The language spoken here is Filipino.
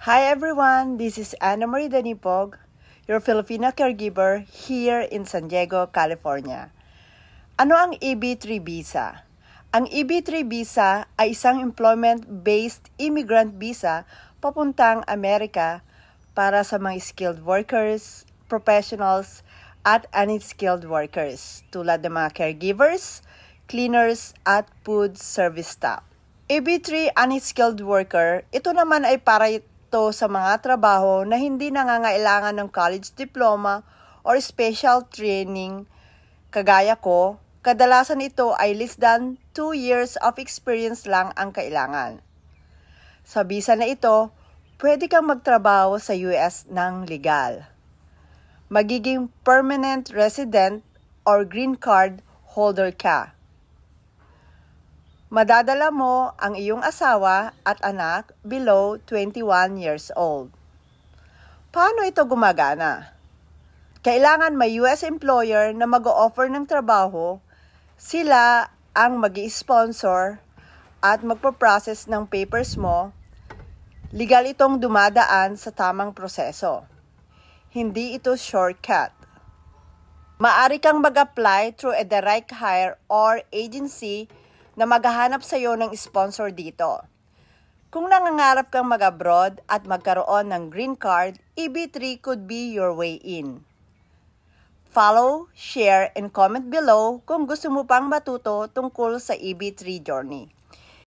Hi everyone, this is Ana Marie Danipog, your Filipino caregiver here in San Diego, California. Ano ang EB-3 visa? Ang EB-3 visa ay isang employment-based immigrant visa papuntang Amerika para sa mga skilled workers, professionals, at unskilled workers tulad ng mga caregivers, cleaners, at food service staff. EB-3 unskilled worker, ito naman ay para ito sa mga trabaho na hindi nangangailangan ng college diploma or special training. Kagaya ko, kadalasan ito ay less than 2 years of experience lang ang kailangan. Sa visa na ito, pwede kang magtrabaho sa US ng legal. Magiging permanent resident or green card holder ka. Madadala mo ang iyong asawa at anak below 21 years old. Paano ito gumagana? Kailangan may US employer na mag-o-offer ng trabaho, sila ang mag-i-sponsor at magpo-process ng papers mo. Legal itong dumadaan sa tamang proseso. Hindi ito shortcut. Maaari kang mag-apply through a direct hire or agency na maghahanap sa iyo ng sponsor dito. Kung nangangarap kang mag-abroad at magkaroon ng green card, EB-3 could be your way in. Follow, share, and comment below kung gusto mo pang matuto tungkol sa EB-3 journey.